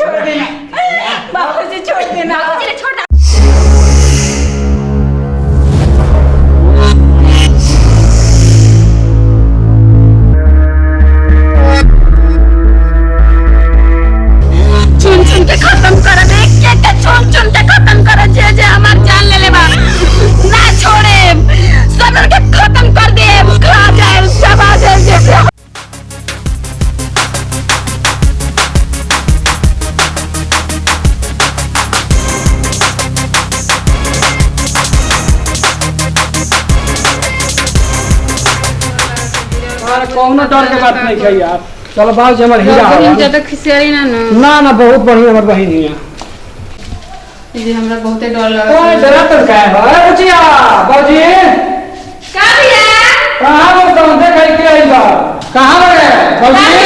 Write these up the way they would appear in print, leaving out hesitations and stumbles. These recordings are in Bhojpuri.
छोड़ देना, बाबूजी छोड़ देना, बाबूजी छोड़ दे। चुन के खत्म कर दे, के चुन के खत्म कर जे जे हमार जान ले लेबा ना छोड़े, सब के खत्म कर दे, खा जाए चबा जाए जैसे। कौनो डर के बात नहीं है यार। चलो बाबूजी हमर हीरा हो ज्यादा खिसियारी ना ना बहुत बढ़िया हमर बहिन है। ये हमरा बहुते डर लगा। ओए डरा तो का है बुचिया बाबूजी का भैया कहां वो तो देख के आई बा कहां रे बाबूजी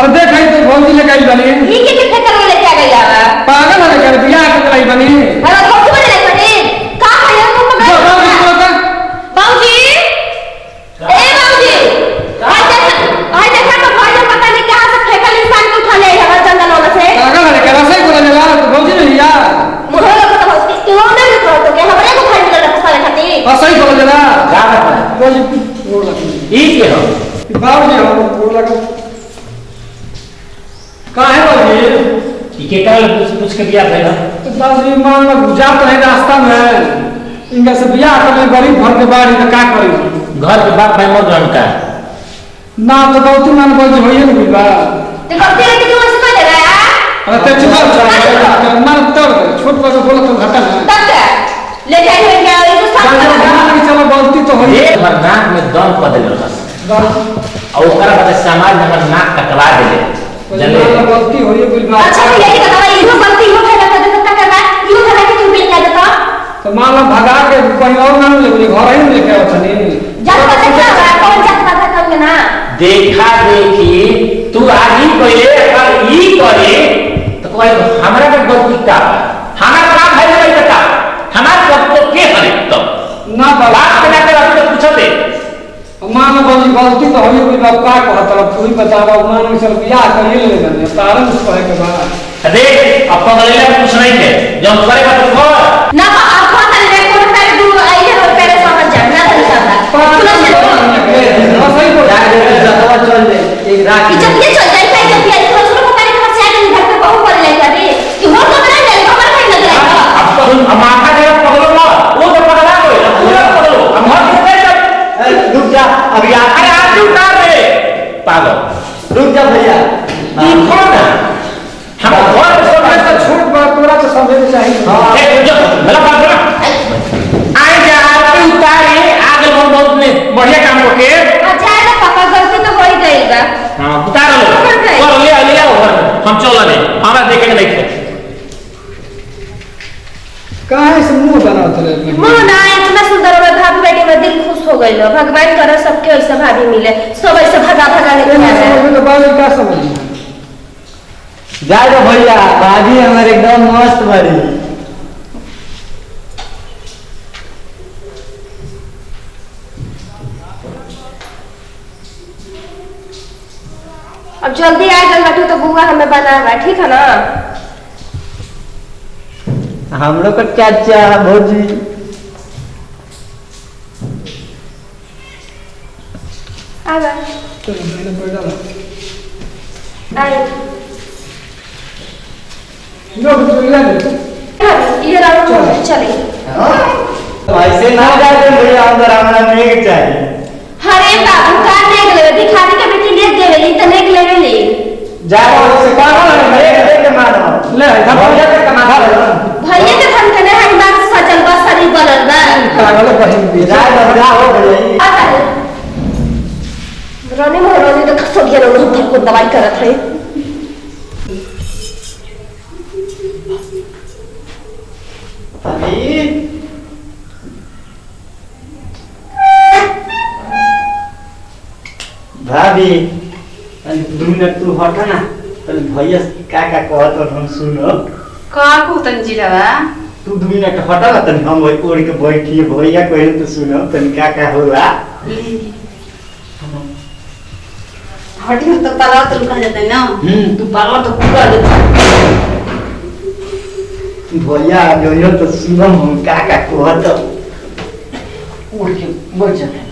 और देख आई तो बाबूजी ले गई बनी ई के किथे कर लेके आ गया बा पागल है क्या बियाह के लाई बनी अरे कौन बने ले बने का है हम पकड़ बाबूजी ए बाबूजी आज देखा तो भाई पता नहीं कहां से फेंकल इंसान को उठा ले हमारे जंगल वाला से पागल है क्या रसोई को ले जा तो बाबूजी नहीं यार मुझे लगा तो क्यों नहीं निकल तो क्या हमारे को खाई मिला फसाने खातिर रसोई को ले जा का बाबूजी बोल लगी ई के हो बाबूजी हम बोल लगा का है बाबूजी ई के काल कुछ के बियाह भइल बाबूजी मान लो जात रहे रास्ता में इनका से बियाह करने गरीब घर के बाहर तो का करी घर के बाप भाई मर गन का ना तो बहुत मान बाबूजी होइए नहीं बा तो करते रहते तू ऐसे कर रहा है अरे ते चुप मार तोड़ छोट बड़ बोलो तो घटा ना तब क्या ले जाए हुए क्या ये तो सब चलो गलती तो होई एक बार नाक में दम क देले रहस और ओकरा बाद समाज में हमर नाक कटवा देले जल्दी गलती होई कोई बात अच्छा भैया ये बताओ ये गलती हो है तो सकता करना ये करा के तू मिल जाए तो तो मान लो भगा के कहीं और ना ले घर ही लेके आओ छनी जात पता क्या है कौन जात पता करेंगे ना देखा देखी तू आगे कइले पर ई करे तो कोई हमरा के गलती का हमारा काम है नहीं बता हमार कब तो के हरे तो ना बात के ना कर तो पूछते मान लो बाबूजी गलती तो होई कोई बात का कहत अब तू ही बतावा मान लो चल बियाह कर ले लेने तारन उस कहे के बाद देख अब तो बदले कुछ नहीं है जब करे बात कर ना आप कौन सा ले कौन सा दू आई है और पहले समझ जाना नहीं सकता सही बोल चल दे एक रात जब ये चल जाए फिर जब ये थोड़ा थोड़ा पता नहीं कहां से आके घर पे बहू कर लेगा रे कि वो तो बना ले खबर नहीं लग रहा अब तो माथा जरा पकड़ो ना वो तो पकड़ा कोई पूरा पकड़ो हम हर कितने रुक जा अभी अरे आप उतार दे पागल रुक जा भैया देखो ना हम घर से छोट बात तोरा तो समझ चाहिए ए जो मेरा बात सुन आए जा आप उतारे आगे बहुत ने बढ़िया काम करके अच्छा है ना पापा गलती तो हो ही गई बा हां उतार लो और ले आओ हम चल ले हमरा देखे के नहीं काहे से मुंह बनावत रहे मुंह ना इतना सुंदर हो भाभी बेटी में दिल खुश हो गइल भगवान करे सबके ऐसे भाभी मिले सब ऐसे भगा भगा लेके आ जाए तो बाबू का समझ जाए तो भैया भाभी हमारे एकदम मस्त बड़ी अब जल्दी आ गल बैठो तो बुआ हमें बनावा ठीक है ना हम लोग का चाचा भौजी आ गए चलो मैंने बैठा आए लोग तो ले इधर आओ चलिए ऐसे ना जाए भैया अंदर हमारा नेक चाहिए हरे बाबू का नेक लेवे दिखाने के बेटी नेक देवेली त नेक लेवेली जाओ से पागल है भैया देख के मारो ले इधर भैया के कमा भैया के धन कने है बात सजल बा शरीर बनल बा पागल बहिन भी जाए तो जाओ भैया आता है रोने मोरोने तो खसो गया लोग धर को दवाई करत है अभी भाभी 2 मिनट तू हट ना तो भैया का कहत हम सुनो का को तंजीरावा तू 2 मिनट हट ना तनी हम ओढ़ के बैठिए भैया कहन तो सुनो तनी का होला हड्डी तो पाला तो लुका जाता है ना। तू पाला तो पूरा देता भैया जो तो सुनम हम का कहत उड़ के मर जाते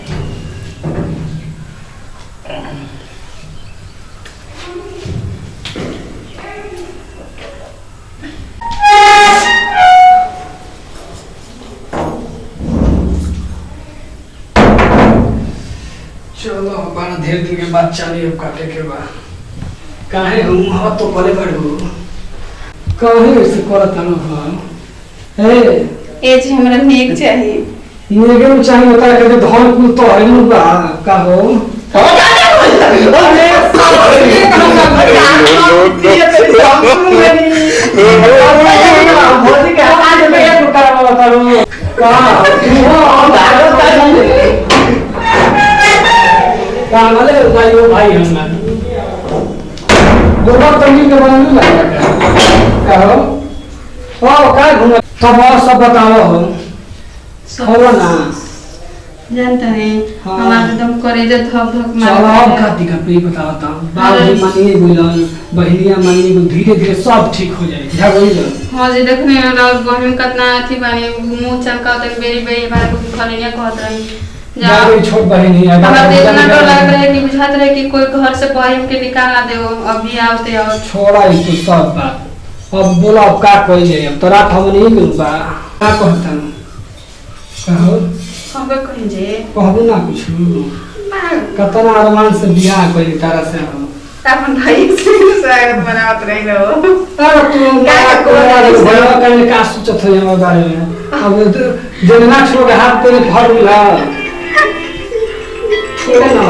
चलो बड़ा ढेर दिन के बाद चलिए अब काटे के बाद काहे हम हाथ तो पले बढ़ू काहे ऐसे करत हन हम ए ए जी हमरा नेक चाहिए। नेगे में चाहिए होता है कि धन कुल तो है नु बा का हो भौजी के हाथ में एक रुपया वाला तारो का वाले भाई हम ना दोबारा तंगी के बनने लगा का हो का घूम तब सब बताओ हो ना जानता है हाँ। हमारा एकदम करेजा धक धक मार चलो अब खाती का पे बताता हूँ बाबूजी मानिए बोलन बहनिया मानिए बोल धीरे धीरे सब ठीक हो जाए क्या बोल हां जी देखने और बहन कितना अथी बानी मुंह चमका तक बेरी बेरी बार को खलिया कहत रही जा जा छोट बहन है हमरा तो इतना डर लग रहा है कि बुझात रहे कि कोई घर से बहन के निकाल ना देओ अभी आवते आओ छोड़ा ही तो सब बात अब बोला अब का कोई जाए अब तोरा हम नहीं मिलबा का कहता कहो खबर कहीं जे कहबो ना कुछ कतना अरमान से बियाह कोई तारा से हो अपन भाई से स्वागत मनावत रही रहो अरे तू भैया कहीं का सोचत है हमारे बारे में अब जनना छोड़ के हाथ पे फड़ ला छोड़े ना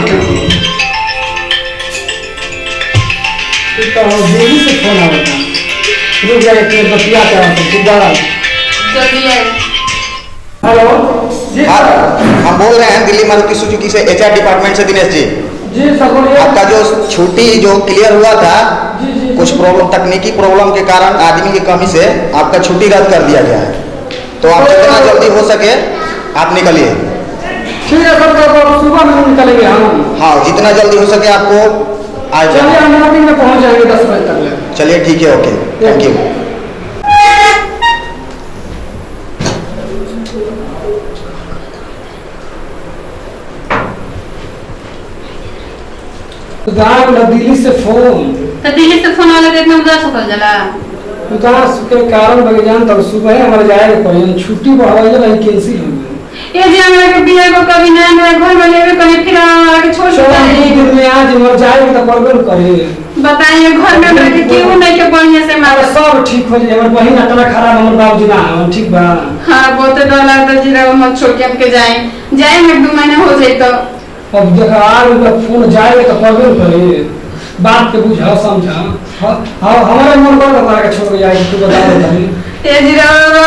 तो दिल्ली से फोन आवता रुक जाए कि बतिया का तो बात जल्दी आए हेलो जी हाँ, हम बोल रहे हैं दिल्ली मारुति सुजुकी से एचआर डिपार्टमेंट से दिनेश जी। जी सकोरिया आपका जो छुट्टी जो क्लियर हुआ था जी कुछ प्रॉब्लम तकनीकी प्रॉब्लम के कारण आदमी की कमी से आपका छुट्टी रद्द कर दिया गया है तो आप जितना जल्दी हो सके आप निकलिए। ठीक है सर तो सुबह में निकलेंगे हम हाँ जितना जल्दी हो सके आपको आ चलिए जाए। हम मॉर्निंग में पहुंच जाएंगे 10 बजे तक चलिए ठीक है ओके थैंक यू। गाँव दिल्ली से फोन तो दिल्ली से फोन वाला देखने उधर सकल जाला उदास के कारण बगजान तब सुबह हमारे जाएगा पर छुट्टी बढ़ाई नहीं कैंसिल हो गई ये जी हमरा के बिया को कभी ना मेरा घर में लेवे कभी फिर आके छोड़ चलो देता दिन में आज मर जाएगा तो परगल करे बताइए घर में हमरा के क्यों नहीं के बढ़िया से अरे मार सब ठीक हो जाए हमारे बहन इतना खराब हमारे बाबूजी ना हम ठीक बा हां बहुत डर लगता जीरा मत छोड़ के हमके जाए एक 2 महीने हो जाए तो अब देखा आज फोन जाएगा तो परगल करे बात के बुझा समझा हमारे मन कर बता के छोड़ जाए तू बता दे ये जीरा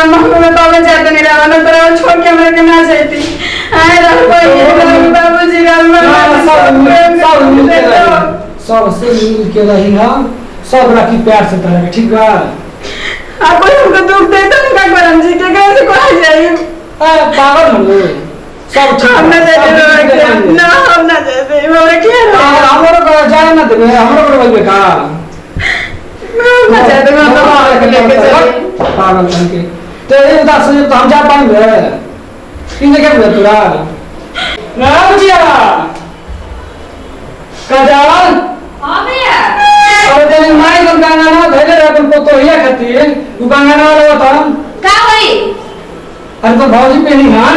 महल में तो मैं जाते नहीं रहा ना पर छोड़ के हमरा के ना जाती आए रह कोई बाबू जीरा सब से मिल के रही हम सब राखी प्यार से तरह ठीक बा आ कोई हमको दुख दे तो का करम जी के कैसे कहा जाए पागल हम लोग सब ठीक हम ना जाते ना हम ना जाते हमरा क्या हमरो को जाए ना देबे हमरो को बोलबे का ना जाते मैं तो लेके चली पागल बन के तो ये बता सुन तो हम जा पाएंगे इन जगह पे तोरा राम जी कजाल हां भैया और तेरे माई को गाना ना धैले रे अपन को तो हिया खातिर तू गाना वाला बता का होई अरे तो भौजी पे नहीं हां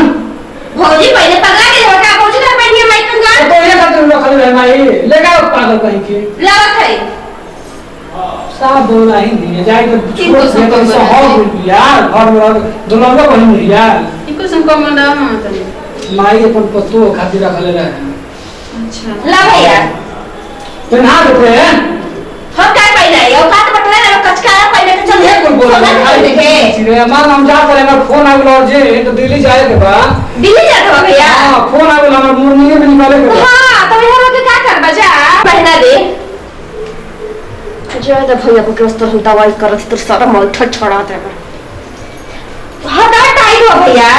भौजी पहले पगला के होटा भौजी का पहन के माइक तो का हिया खातिर लोग खाली रह माई ले जाओ पागल कहीं के लावत है साफ बोलना ही नहीं है जाए तो ठीक हो छोड़ सकता दे तो है। सब यार घर में दुल्हन को बहन यार इको संको मंडा हां तनी माई अपन पत्तो खातिर रखले रहे अच्छा ला भैया पहना देते हैं हम का पहले यो का तो बटला ना कचका पहले के चल ये कोई बोल रहा है देखे मान हम जा करे हमारा फोन आ गेलो जे तो दिल्ली जाए के बा दिल्ली जात हो भैया हां फोन आ गेलो हमार मुर्निए में निकाले के बा हां तो हम लोग का कर बजा पहना दे जो तो भैया को क्रस्त हम दवाई करत तो सारा मल छड़ा दे हां दा टाइट हो भैया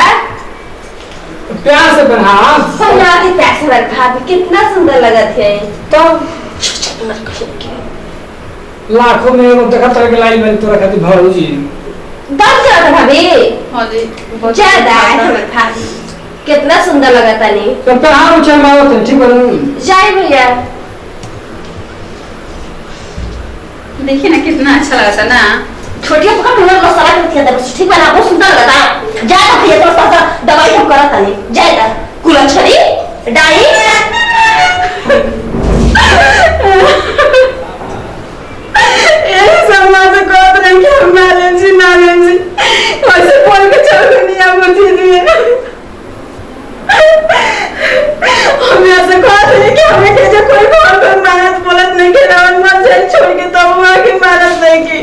प्यार से पहना पहना दे पैसे भाभी कितना सुंदर लगत है तो लाखों में एगो देखा तरह के लाइन में तोरा खातिर भौजी 10 ज्यादा भाभी हाँ जी ज्यादा है हमें भाभी कितना सुंदर लगा था नहीं तो कहां ऊंचा मारो तो ठीक बन जाए भैया देखिए ना कितना अच्छा लगा था ना छोटिया पकड़ तुमने मसाला कर दिया था ठीक बना बहुत सुंदर लगा था जाए भैया तो सा दवाई हम करा था नहीं जाएगा कुलछड़ी डाई ये समाज को अपने के नालें जी वैसे बोल के चल दुनिया मुझे दिए हम ऐसे कहते हैं कि हमें के जो कोई घर पर मारत बोलत नहीं के रावण मर जाए छोड़ के तो हुआ कि मारत नहीं की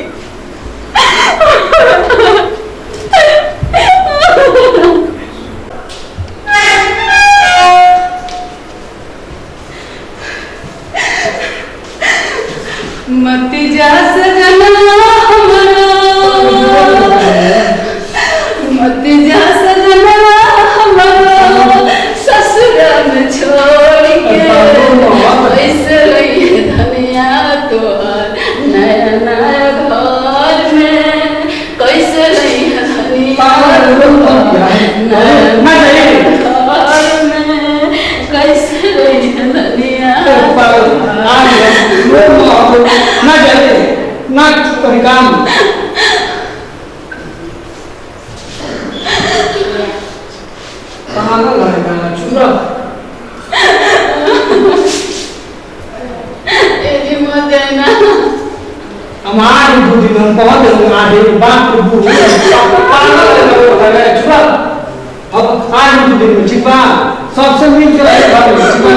मती जा सजना हमारा मती जा सजना हमारा ससुरा में छोड़ के ऐसे रही धनिया तो नया नया घर में कैसे रही धनिया घर में कैसे रही धनिया ना जाए ना कोई काम कहां लगा चुरा एली मत ना हमारी बुद्धि में बहुत आगे बाप को बुद्धि पागल है चुरा अब आज बुद्धि में छिपा सबसे मिल के रहे भाई छिपा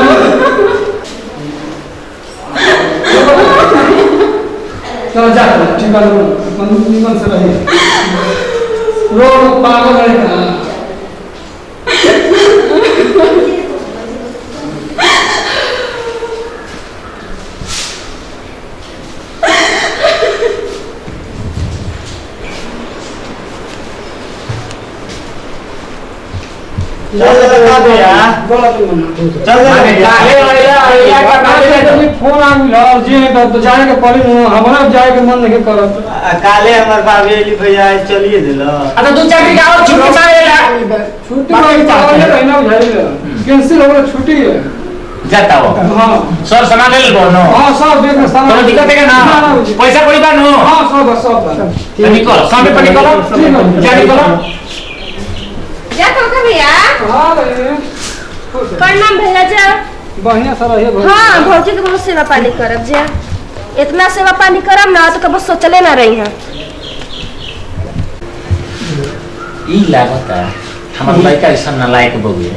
चलो जा ठीक है मन से रहे रोड पागल है कहां फोन आ जी तो जाए के पड़ी हमरा जाए के मन नहीं करत काले हमर बाबेली भैया चलिए दिलो अच्छा तू चाकरी का और छुट्टी मारेला छुट्टी में चावल रहना बुझाइले कैंसिल हो छुट्टी है जाता हो हां सर सामान ले लो नो हां सब देख सामान कोनो दिक्कत है ना पैसा कोई बा नो हां सब तो निकल सामने पर निकलो क्या निकलो जा तो का भैया हां रे प्रणाम भैया जा बढ़िया से रहिए भौजी हां भौजी के बहुत सेवा पानी करब जा इतना सेवा पानी करब ना तो कब सोचले ना रही है ई लागत है हमर लड़का ऐसा नालायक बउए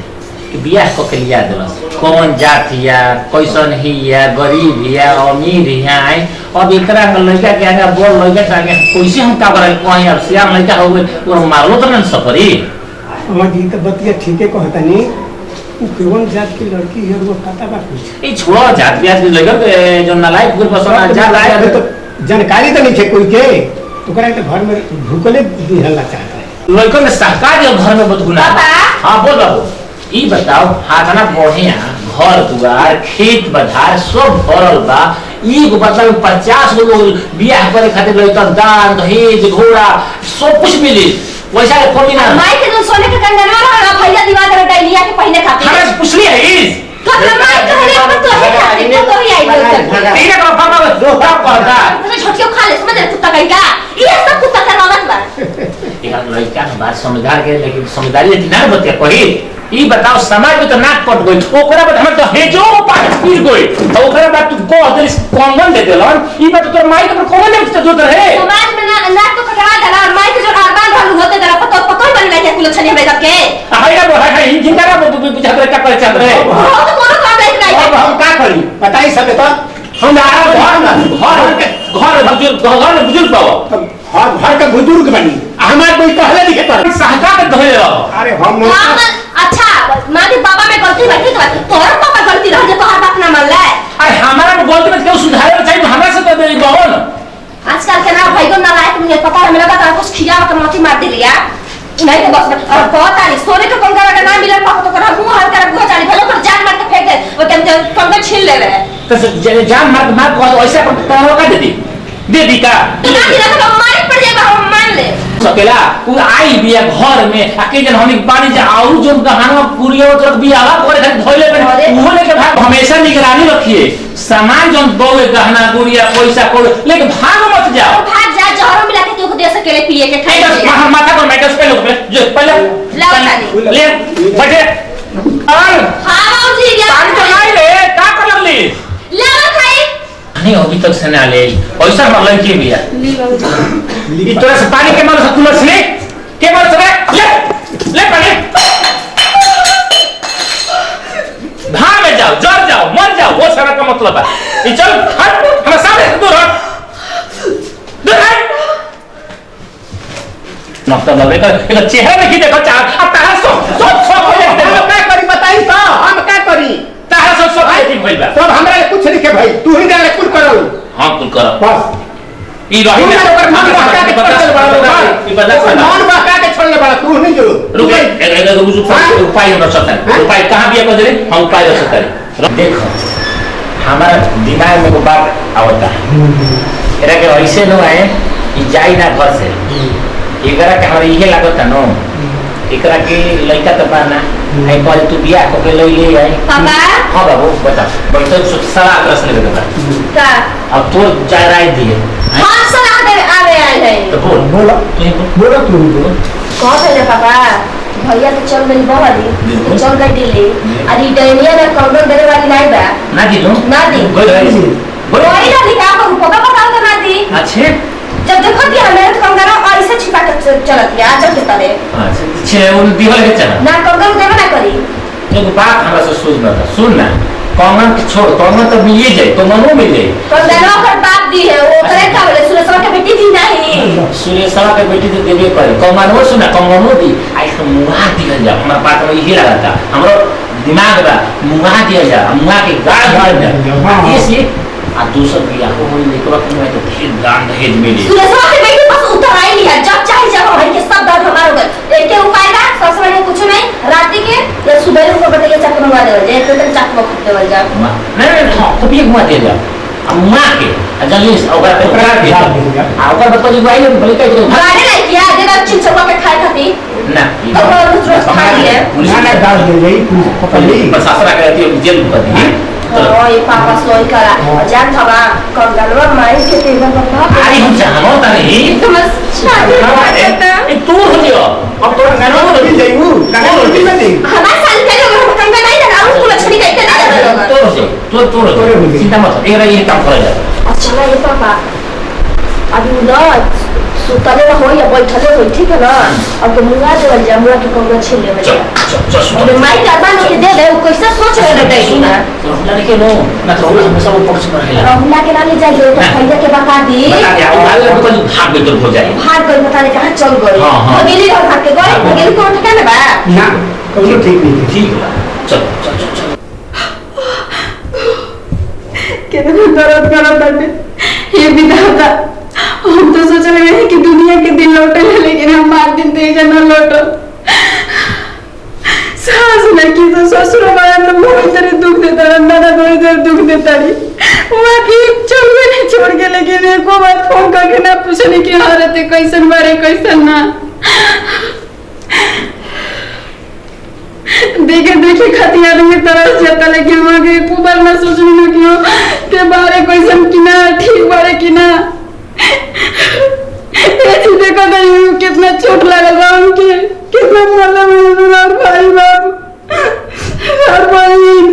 कि बियाह क के लिया देलस कौन जात या कैसन ही या गरीब या अमीर या आई अब एकरा के लड़का के आगे बोल लड़का के आगे कैसे हम का करे कहीं अब सियाम लड़का हो गए और मारलो तो न सफरी हमार जी तो बतिया ठीके कहता नहीं उ केवन जात की लड़की है वो पता बा कुछ ई छोड़ो जात बियाह के लड़का के जो नालायक गुर पसंद जात आया तो जानकारी तो नहीं थे कोई के तो करे तो घर में भूकले दिहला चाहता है लड़का में सहकार जो घर में बदगुना हां बोल बाबू ई बताओ हाथना बढ़िया घर दुआर खेत बधार सब भरल बा ई गो मतलब 50 गो लोग बियाह करे खातिर लइका दान दहेज घोड़ा सब कुछ मिली वैसा कमी ना माई के जो सोने के कंगनवा रहा भैया दीवार में डालिया के पहले खातिर हमें पूछ लिया इस कब माई कहले पर तो है खातिर तो ही आई बोल तेरे का पापा दो बाप कहता तो छोटियो खा ले समझ कुत्ता कहीं का ये सब कुत्ता का रौनक बा यार लइका के बात समझदार के लेकिन समझदारी इतना बतिया कही ई बताओ समाज में तो नाक कट गई ओकरा बाद हम तो हेजो पाट पीर गई तो ओकरा बाद तू को अदर कॉमन दे देलन ई बात तो माई के कॉमन दे तो जोतर है समाज में ना नाक तो कटवा देला माई के जो आरबान भालू होते जरा पतो ही बन गया कुल छनी में के हायरा बो हाय जिंदारा बुझा रे का करे चल रे वो तो कोनो काम नहीं अब कराई हम का करी बताई सके तो हमारा घर बुजुर्ग पाओ हम घर का बुजुर्ग बनी हमारे कोई कहले नहीं के सहकार धोले रहो अरे हम अच्छा मां के बाबा में गलती बैठी तो तोहर पापा गलती रह जे तोहर बाप ना मान ले अरे हमारा में गलती में क्यों सुधारे चाहिए हमरा से तो मेरी बहन आजकल के ना भाईगो ना लायक मुझे पता है मेरा बता कुछ खिया मत माटी मार दे लिया नहीं तो बस और बहुत आली सोने के कंगन का नाम मिला पापा तो कर मुंह हल्का रख गो जानी भलो पर जान मार के फेंक दे वो कंगन छीन ले रहे तो जान मार को ऐसा कर का दे दी का लाठी रखो मारे पड़ जाए हम मान ले सकेला तू आई बिया घर में आके जन हम बाड़ी जा आउ जो गहना पूरियो तुरंत बिया करे धोइले पे वो लेके भाग हमेशा निगरानी रखिए सामान जन दोगे गहना गुड़िया पैसा को लेके भाग मत जाओ भाग जा जहर मिला के तू को दे सकेले पिए के खाए वहां माथा पर मैटर्स पे लोग जो पहले ले बैठे और हां बाबूजी पानी तो लाई ले का कर लगली ले खाई नहीं अभी तक से ना ले पैसा मर लड़की बिया ली बाबूजी ई तोरा से पानी के मार से तुलस ले के मार से ले पानी भाग में जाओ जर जाओ मर जाओ वो सारा का मतलब है ये चल हट हमारे सामने से दूर हट नक्ता लगे का एक चेहरा नहीं देखो चाह अब तारा सो हो जाते हम क्या करी बताई तो हम क्या करी तारा सो ठीक भइल बा सब हमरा कुछ नहीं के भाई तू ही जाने कुल करो हां तू कर बस ई रही ना ऊपर मन बहका के छोड़ले बड़ा ई बता मन बहका के छोड़ले बड़ा तू नहीं जो रुके एक उपाय हो सकता है उपाय कहां भी कर दे हम उपाय कर सकते हैं देखो हमारा दिमाग में को बात आवता है एरा के ऐसे न आए ई जाई ना घर से एकरा के हमरा इहे लागत है नो एकरा के लइका त पाना आई कॉल तू बिया को के ले आई पापा हां बाबू बता बैठो सारा अग्रस ले बता का अब तो जा रही दिए हां सलाह दे आवे आए है तो बोल तू बोलो तू बोल कह पहले पापा भैया तो चल गई बहरी तो चल गई दिल्ली अरे डैनिया ने कंगन देने वाली नहीं बा ना दी लो ना दी बोल रही बोल वही ना दी का करूं पापा बताओ तो ना दी अच्छे जब देखो कि हमें तो कंगन और ऐसे छिपा के चलत है आज जब तले अच्छा छे उन दीवार के चला ना कंगन देवे ना करी एक बात हमरा से सुन ना सुन ना कंगन के छोड़ कंगन तो मिल जाए तो मनो मिल जाए कंगन ओकर बाप दी है वो करे का बोले सुरेशवा के बेटी थी नहीं सुरेशवा के बेटी तो देबे करे कंगन वो सुना कंगन वो दी आई तो मुआ दिया जा हमरा बात में यही लगा था हमरो दिमाग बा मुआ दिया जा मुआ के गाड़ दिया जा इसलिए आ दूसरा बिया को होई लेकर के तो ढेर दान दहेज मिली सुरेशवा के बेटी बस उतर आई नहीं है जब चाहे जब भाई के सब दर्द हमारे ऊपर एक के उपाय ना ससुर ने कुछ नहीं रात के या सुबह को बताइए चक्कर मार दे जे तो चक्कर को दे जा नहीं हां तो भी घुमा दे जा अम्मा के जल्दी ओकरा पे प्रकार दे आ ओकर बता जी भाई बोले कह दो गाड़ी नहीं किया देना चिंचवा पे खाए खाती ना और रोज खा लिए ना डाल दे गई तू पकड़ ली प्रशासन कहती है जेल कर दी ओए पापा सोई करा जान थवा कंगनवा मारी के तेरा पापा अरे हम जानो त नहीं समझ ए तू हो दियो अब तो गाना में मिल जाइबू गाना में मिल जाई हमारे साल के लोग कंगन नहीं लगा उसको लछड़ी कहते नहीं तो से तो सीधा मत एरा ये काम कर जा अच्छा ना ये पापा अभी ना सुतले ना हो या बैठले हो ठीक है ना अब तो मुंगा दे जा मुंगा के कंगन छीन ले चल अरे माई करबान के दे दे कैसे सोच रहे रे ना रहला के नो ना तो हम सब पक्ष में रहेला रहला के ना ले जाइए तो भैया के बता दी बता दे और तो भाग बेटर हो जाए भाग गई पता नहीं कहां चल गई हाँ। भगेली और भाग के गई भगेली को ठिकाना बा ना कोनो ठीक नहीं ठीक है चल कितना दर्द करा ताटे ये विधाता हम तो सोच रहे हैं कि दुनिया के दिन लौटे लेकिन हमारे दिन तो ये न लौटो सास लड़की तो ससुर वाला तो बहुत तेरे दुख देता रहा दादा बहुत तेरे दुख देता रही वहाँ की चल भी नहीं छोड़ के लेकिन एक बार फोन करके ना पूछने की हालत है कैसन बारे कैसन ना देखे देखे खाती आदमी तरस जाता लेकिन वहाँ के एक बार ना सोचने में क्यों के बारे कैसन की ना ठीक बारे की ना ऐसी देखो तो कितना चोट लगल बा उनके कितना मतलब और भाई बाप और बहन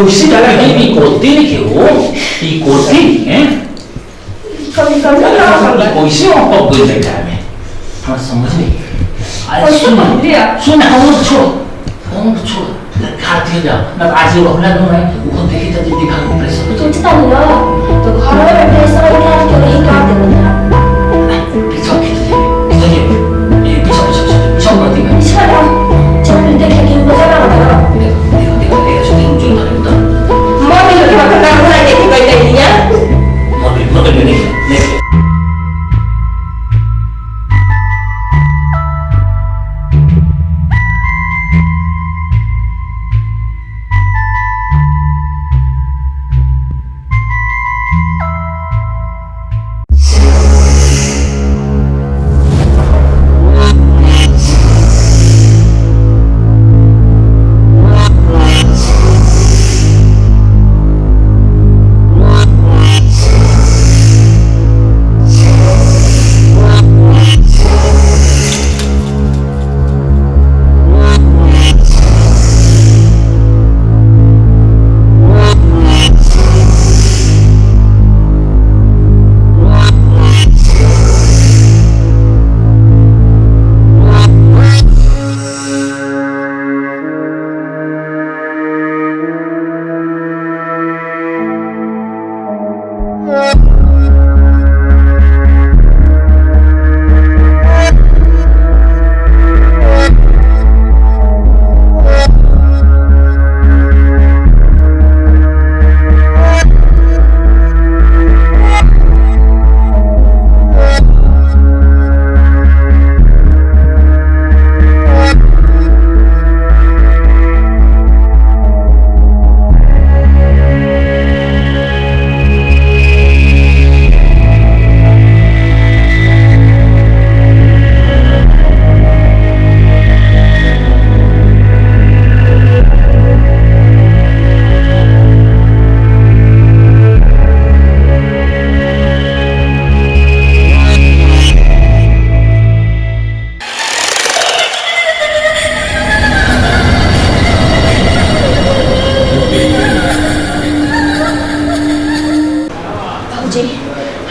कुर्सी लगा के भी कोती नहीं हो ये कोती हैं कभी कभी कैसे आप कोई बैठा है हम समझ नहीं अरे सुन हम छोड़ खाती जा ना आज ये बहला नहीं है वो देखी तो दिखा को प्रेस सोचता नहीं हो तो घर में बैठे सब क्या क्यों नहीं काट देना पीछे खींच ये पीछे मत दिखा चलो चल देख के मजा आ रहा है देखो सुन जो ना तो मम्मी लोग का काम बनाए देखी बैठे हैं मगर नहीं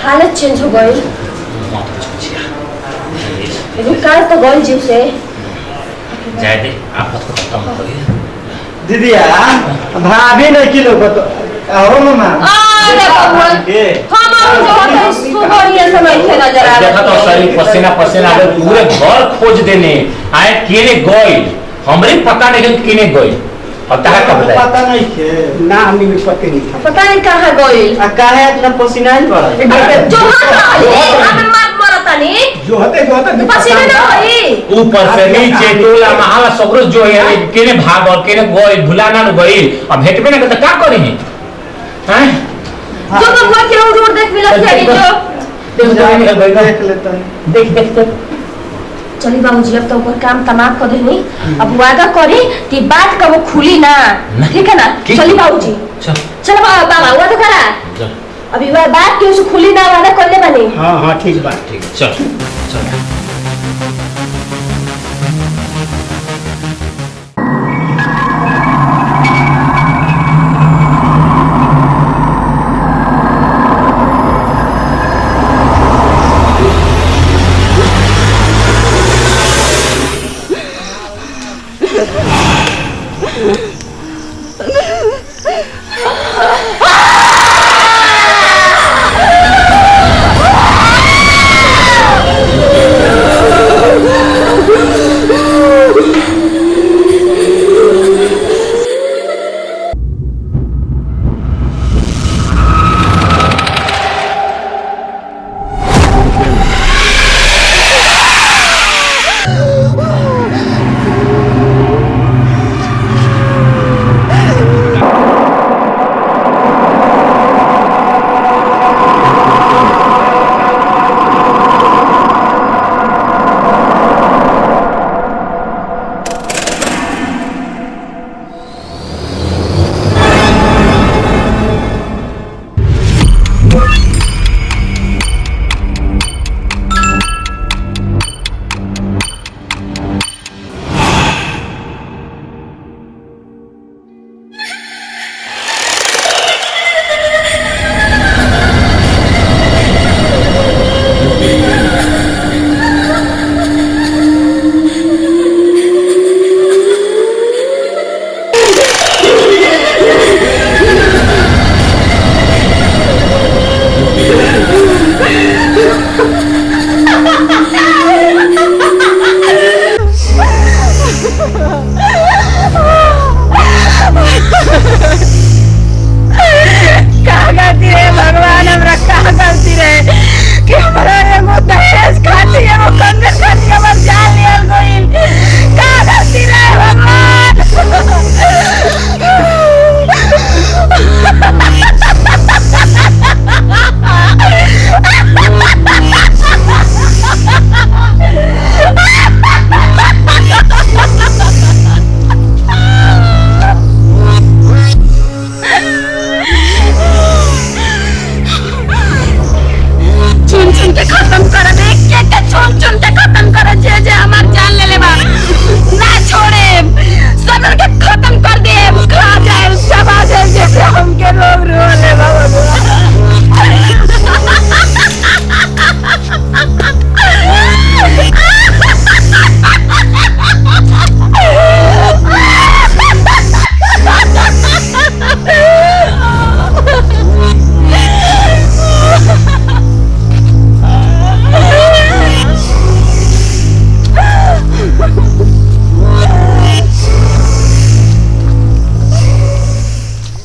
हालत चेंज हो गई रुकाल तो गई जीव से जाए दे आप को खत्म हो गई दीदिया भाभी नहीं किलो को तो आओ मामा अरे भगवान हम जो है सुबह समय थे नजर आ देखा तो सारी पसीना पसीना आ पूरे घर खोज देने आए केने गई हमरे पता नहीं केने गई पता है कब पता नहीं थे ना हमें भी पता नहीं था पता नहीं कहां गई आ काहे इतना पसीना ही पड़ा जो हाथ है हमें मार मरता नहीं जो होते पसीना ना होई ऊपर से नीचे टोला महला सगरो जो है केने भाग और केने गई भुलाना न गई अब भेटबे ना तो का करी हैं जो भगवान के रोड देख मिला चाहिए जो देख लेता है देख चली बाबूजी अब तो ऊपर काम तमाम कर देनी अब वादा करी कि बात का वो खुली ना ठीक है ना चली बाबूजी चलो बाबा वादा करा अभी वह बात की उसे खुली ना वादा कर ले बने हाँ ठीक बात ठीक चल